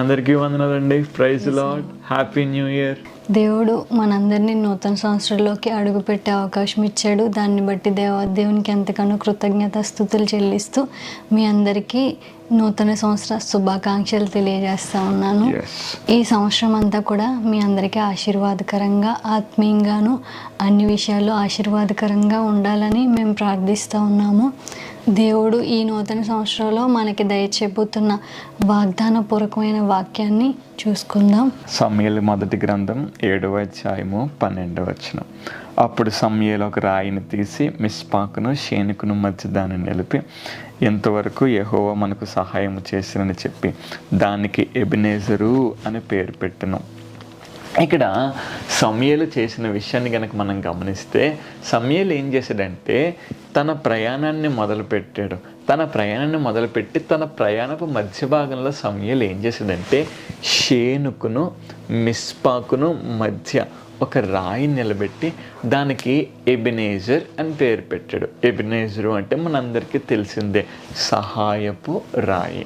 అందరికీ వందనాలండి. Praise lord. Happy new year. దేవుడు మనందరినీ నూతన సంవత్సరంలోకి అడుగుపెట్టే అవకాశం ఇచ్చాడు. దాన్ని బట్టి దేవునికి ఎంతగానో కృతజ్ఞతాస్తుతులు చెల్లిస్తూ మీ అందరికీ నూతన సంవత్సర శుభాకాంక్షలు తెలియజేస్తూ ఉన్నాను. ఈ సంవత్సరం అంతా కూడా మీ అందరికీ ఆశీర్వాదకరంగా, ఆత్మీయంగాను అన్ని విషయాల్లో ఆశీర్వాదకరంగా ఉండాలని మేము ప్రార్థిస్తూ ఉన్నాము. దేవుడు ఈ నూతన సంవత్సరంలో మనకి దయచేబోతున్న వాగ్దానపూర్వకమైన వాక్యాన్ని చూసుకుందాం. సమూయేలు మొదటి గ్రంథం 7వ అధ్యాయము 12వ వచనం. అప్పుడు సమూయేలు ఒక రాయిని తీసి మిస్పాకును షేనుకును మధ్య దాన్ని నిలిపి, ఇంతవరకు యెహోవా మనకు సహాయం చేసినని చెప్పి దానికి ఎబెనేజరు అని పేరు పెట్టెను. ఇక్కడ సమూయేలు చేసిన విషయాన్ని కనుక మనం గమనిస్తే, సమూయేలు ఏం చేశాడంటే తన ప్రయాణాన్ని మొదలుపెట్టాడు. తన ప్రయాణపు మధ్య భాగంలో సమూయేలు ఏం చేశాడంటే షేనుకును మిస్పాకును మధ్య ఒక రాయి నిలబెట్టి దానికి ఎబెనేజర్ అని పేరు పెట్టాడు. ఎబెనేజరు అంటే మనందరికీ తెలిసిందే, సహాయపు రాయి.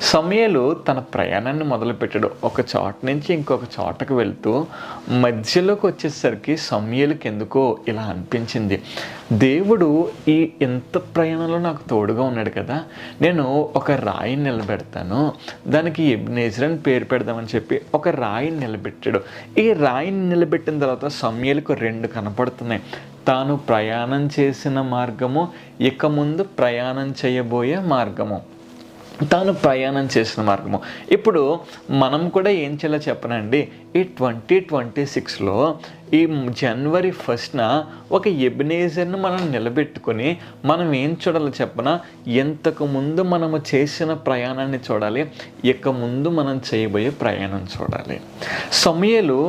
సమూయేలు తన ప్రయాణాన్ని మొదలుపెట్టాడు. ఒక చోట నుంచి ఇంకొక చోటకు వెళ్తూ మధ్యలోకి వచ్చేసరికి సమూయేలుకి ఎందుకో ఇలా అనిపించింది, దేవుడు ఈ ఎంత ప్రయాణంలో నాకు తోడుగా ఉన్నాడు కదా, నేను ఒక రాయిని నిలబెడతాను, దానికి ఎబెనేజర్ అని పేరు పెడదామని చెప్పి ఒక రాయిని నిలబెట్టాడు. ఈ రాయిని నిలబెట్టిన తర్వాత సమూయేలుకు 2 కనపడుతున్నాయి. తాను ప్రయాణం చేసిన మార్గము, ఇక ముందు ప్రయాణం చేయబోయే మార్గము. ఇప్పుడు మనం కూడా ఏం చేయాలో చెప్పనండి, ఈ 2026లో ఈ జనవరి 1న ఒక ఎబెనేజర్ను మనం నిలబెట్టుకొని మనం ఏం చూడాలో చెప్పనా, ఇంతకుముందు మనము చేసిన ప్రయాణాన్ని చూడాలి, ఇక ముందు మనం చేయబోయే ప్రయాణం చూడాలి. సమూయేలు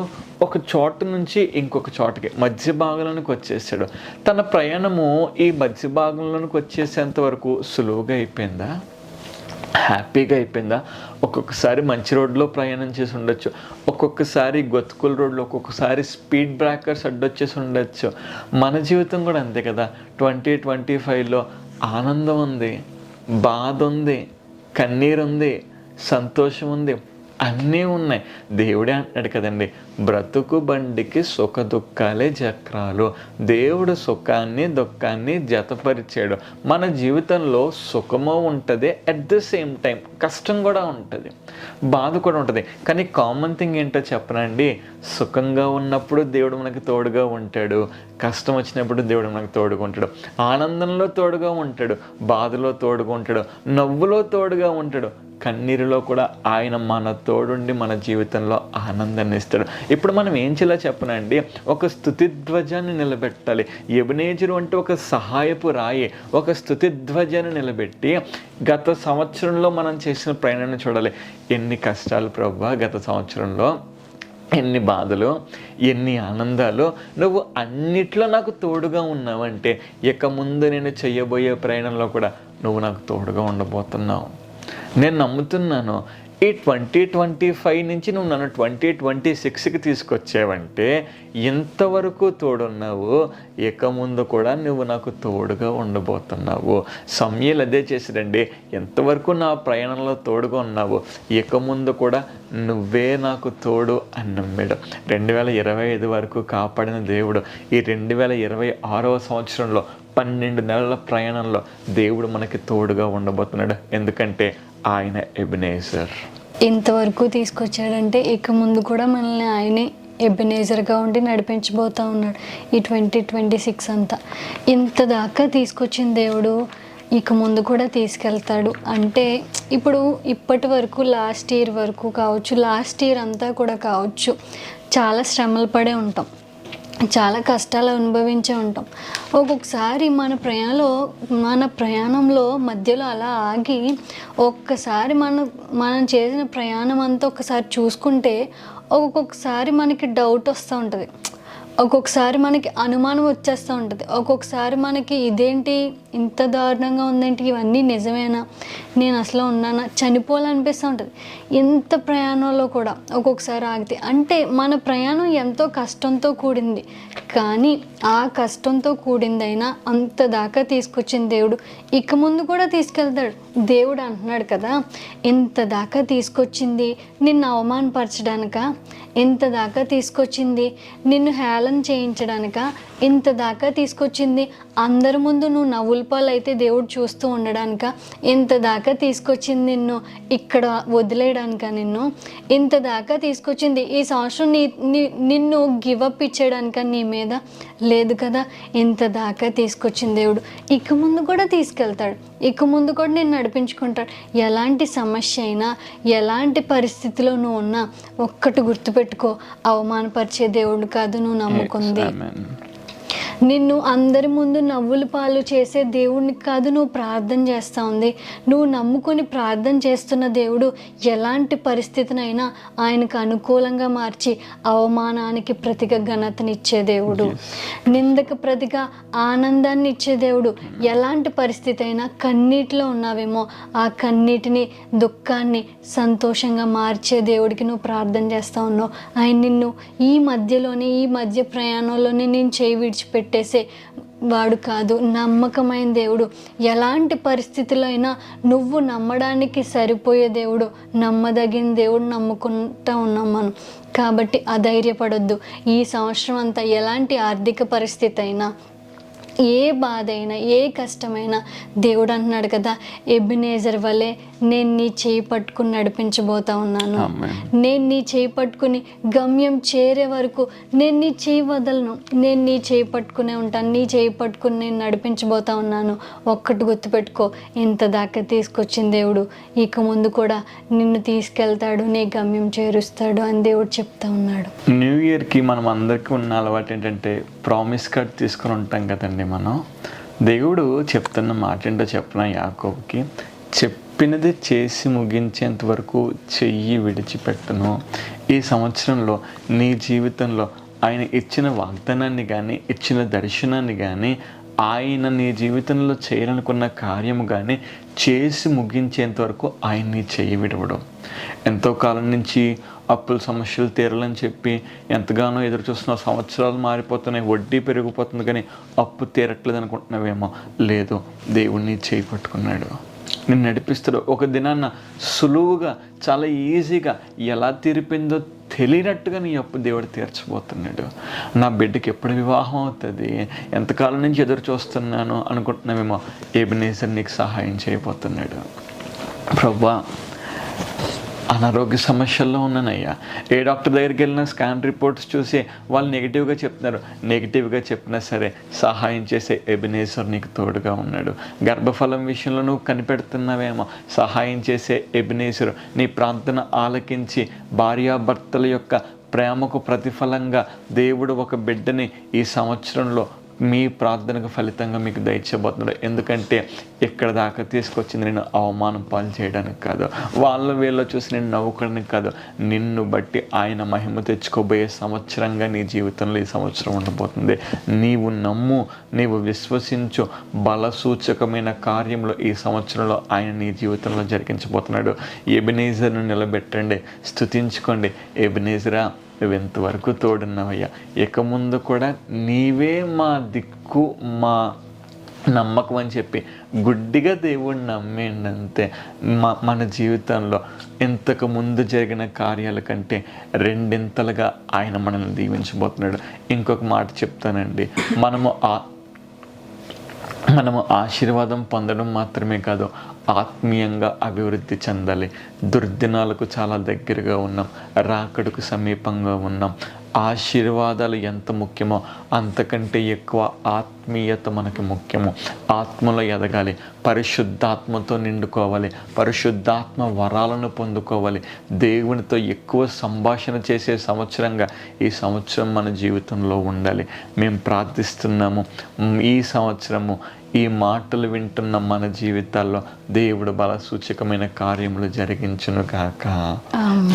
ఒక చోట నుంచి ఇంకొక చోటకి మధ్య భాగంలోనికి వచ్చేసాడు. తన ప్రయాణము ఈ మధ్య భాగంలోనికి వచ్చేసేంత వరకు సులువుగా అయిపోయిందా, హ్యాపీగా అయిపోయిందా? ఒక్కొక్కసారి మంచి రోడ్లో ప్రయాణం చేసి ఉండొచ్చు, ఒక్కొక్కసారి గొతుకుల రోడ్లో, ఒక్కొక్కసారి స్పీడ్ బ్రేకర్స్ అడ్డొచ్చేసి ఉండొచ్చు. మన జీవితం కూడా అంతే కదా. 2025లో ఆనందం ఉంది, బాధ ఉంది, కన్నీరు ఉంది, సంతోషం ఉంది, అన్నీ ఉన్నాయి. దేవుడే అంటాడు కదండి, బ్రతుకు బండికి సుఖ దుఃఖాలే చక్రాలు. దేవుడు సుఖాన్ని దుఃఖాన్ని జతపరిచాడు. మన జీవితంలో సుఖము ఉంటుంది, అట్ ద సేమ్ టైం కష్టం కూడా ఉంటుంది, బాధ కూడా ఉంటుంది. కానీ కామన్ థింగ్ ఏంటో చెప్పనండి, సుఖంగా ఉన్నప్పుడు దేవుడు మనకు తోడుగా ఉంటాడు, కష్టం వచ్చినప్పుడు దేవుడు మనకు తోడుగా ఉంటాడు, ఆనందంలో తోడుగా ఉంటాడు, బాధలో తోడుగా ఉంటాడు, నవ్వులో తోడుగా ఉంటాడు, కన్నీరులో కూడా ఆయన మన తోడుండి మన జీవితంలో ఆనందాన్ని ఇస్తాడు. ఇప్పుడు మనం ఏం చేయాలో చెప్పనండి, ఒక స్తుతి ధ్వజాన్ని నిలబెట్టాలి. ఎబెనేజరు అంటే ఒక సహాయపు రాయి. ఒక స్తుతి ధ్వజాన్ని నిలబెట్టి గత సంవత్సరంలో మనం చేసిన ప్రయాణాన్ని చూడాలి. ఎన్ని కష్టాలు ప్రభువా గత సంవత్సరంలో, ఎన్ని బాధలు, ఎన్ని ఆనందాలు, నువ్వు అన్నిట్లో నాకు తోడుగా ఉన్నావంటే ఇక ముందు నేను చేయబోయే ప్రయాణంలో కూడా నువ్వు నాకు తోడుగా ఉండబోతున్నావు. నేను నమ్ముతున్నాను ఈ 2025 నుంచి నువ్వు నన్ను 2026కి తీసుకొచ్చావంటే ఇంతవరకు తోడున్నావు, ఇక ముందు కూడా నువ్వు నాకు తోడుగా ఉండబోతున్నావు. సమూయేలు అదే చేసిరండి, ఎంతవరకు నా ప్రయాణంలో తోడుగా ఉన్నావు, ఇక ముందు కూడా నువ్వే నాకు తోడు అని నమ్మాడు. 2025 వరకు కాపాడిన దేవుడు ఈ 2026వ సంవత్సరంలో 12 నెలల ప్రయాణంలో దేవుడు మనకి తోడుగా ఉండబోతున్నాడు. ఎందుకంటే ఆయన ఎబెనేజర్. ఇంతవరకు తీసుకొచ్చాడంటే ఇక ముందు కూడా మనల్ని ఆయనే ఎబెనేజర్గా ఉండి నడిపించబోతూ ఉన్నాడు. ఈ 2026 అంతా ఇంత దాకా తీసుకొచ్చిన దేవుడు ఇక ముందు కూడా తీసుకెళ్తాడు. అంటే ఇప్పటి వరకు లాస్ట్ ఇయర్ వరకు కావచ్చు, లాస్ట్ ఇయర్ అంతా కూడా కావచ్చు, చాలా శ్రమలు పడే ఉంటాం, చాలా కష్టాలు అనుభవించే ఉంటాం. ఒక్కొక్కసారి మన ప్రయాణంలో మధ్యలో అలా ఆగి ఒక్కసారి మనం చేసిన ప్రయాణం అంతా ఒక్కసారి చూసుకుంటే ఒక్కొక్కసారి మనకి డౌట్ వస్తూ ఉంటుంది, ఒక్కొక్కసారి మనకి అనుమానం వచ్చేస్తూ ఉంటుంది, ఒక్కొక్కసారి మనకి ఇదేంటి ఇంత దారుణంగా ఉందంటే ఇవన్నీ నిజమేనా, నేను అసలు ఉన్నానా, చనిపోవాలనిపిస్తూ ఉంటుంది. ఎంత ప్రయాణంలో కూడా ఒక్కొక్కసారి ఆగితే, అంటే మన ప్రయాణం ఎంతో కష్టంతో కూడింది, కానీ ఆ కష్టంతో కూడిందైనా అంత దాకా తీసుకొచ్చిన దేవుడు ఇక ముందు కూడా తీసుకెళ్తాడు. దేవుడు అంటున్నాడు కదా, ఇంత దాకా తీసుకొచ్చింది నిన్ను అవమానపరచడానిక, ఇంత దాకా తీసుకొచ్చింది నిన్ను హేళన చేయించడానిక, ఇంత దాకా తీసుకొచ్చింది అందరి ముందు నువ్వు నవ్వుల పాలు అయితే దేవుడు చూస్తూ ఉండడానిక, ఇంత దాకా తీసుకొచ్చింది నిన్ను ఇక్కడ వదిలేయడానిక, నిన్ను ఇంత దాకా తీసుకొచ్చింది ఈ సంవత్సరం నిన్ను గివప్ ఇచ్చేయడానిక నీ మీద లేదు కదా. ఇంత దాకా తీసుకొచ్చిన దేవుడు ఇక ముందు కూడా తీసుకెళ్తాడు, ఇక ముందు కూడా నేను నడిపించుకుంటాడు. ఎలాంటి సమస్య అయినా, ఎలాంటి పరిస్థితిలో నువ్వు ఉన్నా ఒక్కటి గుర్తుపెట్టుకో, అవమానపరిచే దేవుడు కాదు నువ్వు నమ్ముకుంది. నిన్ను అందరి ముందు నవ్వుల పాలు చేసే దేవుడిని కాదు నువ్వు ప్రార్థన చేస్తూ ఉంది. నువ్వు నమ్ముకొని ప్రార్థన చేస్తున్న దేవుడు ఎలాంటి పరిస్థితినైనా ఆయనకు అనుకూలంగా మార్చి అవమానానికి ప్రతిగా ఘనతనిచ్చే దేవుడు, నిందకు ప్రతిగా ఆనందాన్ని ఇచ్చే దేవుడు. ఎలాంటి పరిస్థితి అయినా కన్నీటిలో ఉన్నావేమో ఆ కన్నీటిని, దుఃఖాన్ని సంతోషంగా మార్చే దేవుడికి నువ్వు ప్రార్థన చేస్తూ ఉన్నావు. ఆయన నిన్ను ఈ మధ్య ప్రయాణంలోనే నేను చేయి విడిచిపెట్టేసే వాడు కాదు, నమ్మకమైన దేవుడు. ఎలాంటి పరిస్థితుల్లో అయినా నువ్వు నమ్మడానికి సరిపోయే దేవుడు, నమ్మదగిన దేవుడు నమ్ముకుంటూ ఉన్నాం మనం. కాబట్టి అధైర్యపడొద్దు. ఈ సంవత్సరం అంతా ఎలాంటి ఆర్థిక పరిస్థితి అయినా, ఏ బాధ అయినా, ఏ కష్టమైనా దేవుడు అంటున్నాడు కదా, ఎబినేజర్ వలె నేను నీ చేయి పట్టుకుని నడిపించబోతా ఉన్నాను, నేను నీ చేయి పట్టుకుని గమ్యం చేరే వరకు నేను నీ చేయి వదలను, నేను నీ చేయి పట్టుకునే ఉంటాను, నీ చేయి పట్టుకుని నేను నడిపించబోతా ఉన్నాను. ఒక్కటి గుర్తుపెట్టుకో, ఇంత దాకా తీసుకొచ్చిన దేవుడు ఇక ముందు కూడా నిన్ను తీసుకెళ్తాడు, నీ గమ్యం చేరుస్తాడు అని దేవుడు చెప్తా ఉన్నాడు. న్యూ ఇయర్కి మనం అందరికీ ఉన్న అలవాటు ఏంటంటే ప్రామిస్ కార్డ్ తీసుకుని ఉంటాం కదండి. మనం దేవుడు చెప్తున్న మాట ఏంటో చెప్పిన యాకోబుకి, చెప్పినది చేసి ముగించేంత వరకు చెయ్యి విడిచిపెట్టను. ఈ సంవత్సరంలో నీ జీవితంలో ఆయన ఇచ్చిన వాగ్దానాన్ని కానీ, ఇచ్చిన దర్శనాన్ని కానీ, ఆయన నీ జీవితంలో చేయాలనుకున్న కార్యము కానీ చేసి ముగించేంత వరకు ఆయన్ని చెయ్యి విడవడం. ఎంతో కాలం నుంచి అప్పుల సమస్యలు తీరాలని చెప్పి ఎంతగానో ఎదురు చూస్తున్న సంవత్సరాలు మారిపోతున్నాయి, వడ్డీ పెరిగిపోతుంది, కానీ అప్పు తీరట్లేదు అనుకుంటున్నావేమో. లేదు, దేవుణ్ణి చేయి పట్టుకున్నాడు, నిన్ను నడిపిస్తాడు. ఒక దినాన్న సులువుగా, చాలా ఈజీగా, ఎలా తీరిపోయిందో తెలియనట్టుగా నీ అప్పు దేవుడు తీర్చబోతున్నాడు. నా బిడ్డకి ఎప్పుడు వివాహం అవుతుంది, ఎంతకాలం నుంచి ఎదురు చూస్తున్నాను అనుకుంటున్నామేమో, ఎబినేజర్ నీకు సహాయం చేయబోతున్నాడు. ప్రభువా, అనారోగ్య సమస్యల్లో ఉన్నానయ్యా, ఏ డాక్టర్ దగ్గరికి వెళ్ళినా స్కాన్ రిపోర్ట్స్ చూసి వాళ్ళు నెగిటివ్గా చెప్తున్నారు, నెగిటివ్గా చెప్పినా సరే సహాయం చేసే ఎబినేజర్ నీకు తోడుగా ఉన్నాడు. గర్భఫలం విషయంలో నువ్వు కనిపెడుతున్నావేమో, సహాయం చేసే ఎబినేజర్ నీ ప్రార్థన ఆలకించి భార్యాభర్తల యొక్క ప్రేమకు ప్రతిఫలంగా దేవుడు ఒక బిడ్డని ఈ సంవత్సరంలో మీ ప్రార్థనకు ఫలితంగా మీకు దయచేయబోతున్నాడు. ఎందుకంటే ఇక్కడ దాకా తీసుకొచ్చింది నేను అవమానం పాలు చేయడానికి కాదు, వాళ్ళ వీళ్ళ చూసి నేను నవ్వుకోవడానికి కాదు, నిన్ను బట్టి ఆయన మహిమ తెచ్చుకోబోయే సంవత్సరంగా నీ జీవితంలో ఈ సంవత్సరం ఉండబోతుంది. నీవు నమ్ము, నీవు విశ్వసించు, బలసూచకమైన కార్యంలో ఈ సంవత్సరంలో ఆయన నీ జీవితంలో జరిగించబోతున్నాడు. ఎబినేజర్ను నిలబెట్టండి, స్తుతించుకోండి. ఎబినేజరా, నువ్వు ఎంతవరకు తోడున్నావయ్యా, ఇక ముందు కూడా నీవే మా దిక్కు, మా నమ్మకం అని చెప్పి గుడ్డిగా దేవుడిని నమ్మేయండి అంతే. మన జీవితంలో ఇంతకు ముందు జరిగిన కార్యాల కంటే రెండింతలుగా ఆయన మనల్ని దీవించబోతున్నాడు. ఇంకొక మాట చెప్తానండి, మనము ఆశీర్వాదం పొందడం మాత్రమే కాదు, ఆత్మీయంగా అభివృద్ధి చెందాలి. దుర్దినాలకు చాలా దగ్గరగా ఉన్నాం, రాకడకు సమీపంగా ఉన్నాం. ఆశీర్వాదాలు ఎంత ముఖ్యమో అంతకంటే ఎక్కువ ఆత్మీయత మనకి ముఖ్యము. ఆత్మలో ఎదగాలి, పరిశుద్ధాత్మతో నిండుకోవాలి, పరిశుద్ధాత్మ వరాలను పొందుకోవాలి, దేవునితో ఎక్కువ సంభాషణ చేసే సంవత్సరంగా ఈ సంవత్సరం మన జీవితంలో ఉండాలి. మేము ప్రార్థిస్తున్నాము, ఈ సంవత్సరము ఈ మాటలు వింటున్న మన జీవితాల్లో దేవుడు బల సూచకమైన కార్యములు జరిగించును గాక.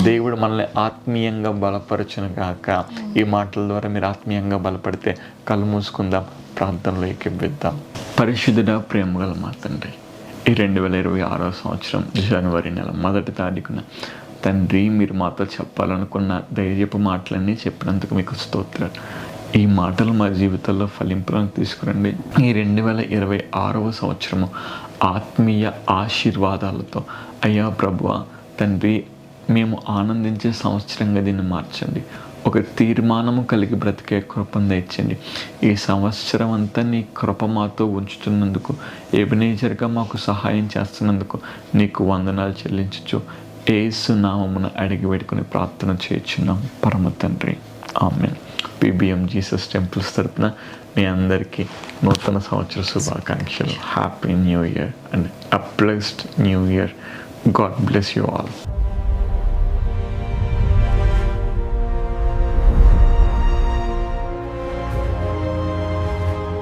దేవుడు మనల్ని ఆత్మీయంగా బలపరచును గాక. ఈ మాటల ద్వారా మీరు ఆత్మీయంగా బలపడితే కళ్ళు మూసుకుందాం, ప్రార్థనలో ఎక్కిద్దాం. పరిశుద్ధుడా, ప్రేమగల మా తండ్రి, ఈ 2026 సంవత్సరం జనవరి నెల 1వ తారీఖున తండ్రి మీరు మాతో చెప్పాలనుకున్న ధైర్యపు మాటలన్నీ చెప్పినందుకు మీకు స్తోత్రాలు. ఈ మాటలు మా జీవితంలో ఫలింపులను తీసుకురండి. ఈ 2026 సంవత్సరము ఆత్మీయ ఆశీర్వాదాలతో అయ్యా ప్రభువా తండ్రి మేము ఆనందించే సంవత్సరంగా దీన్ని మార్చండి. ఒక తీర్మానము కలిగి బ్రతికే కృపను తెచ్చండి. ఈ సంవత్సరం అంతా నీ కృప మాతో ఉంచుతున్నందుకు, ఎబెనేజర్గా మాకు సహాయం చేస్తున్నందుకు నీకు వందనాలు చెల్లించచ్చు. యేసు నామమున అడిగి పెట్టుకుని ప్రార్థన చేయుచున్నాం పరమ తండ్రి, ఆమేన్. PBM జీసస్ టెంపుల్స్ తరపున మీ అందరికీ నూతన సంవత్సర శుభాకాంక్షలు. Happy new year and a blessed new year. God bless you all.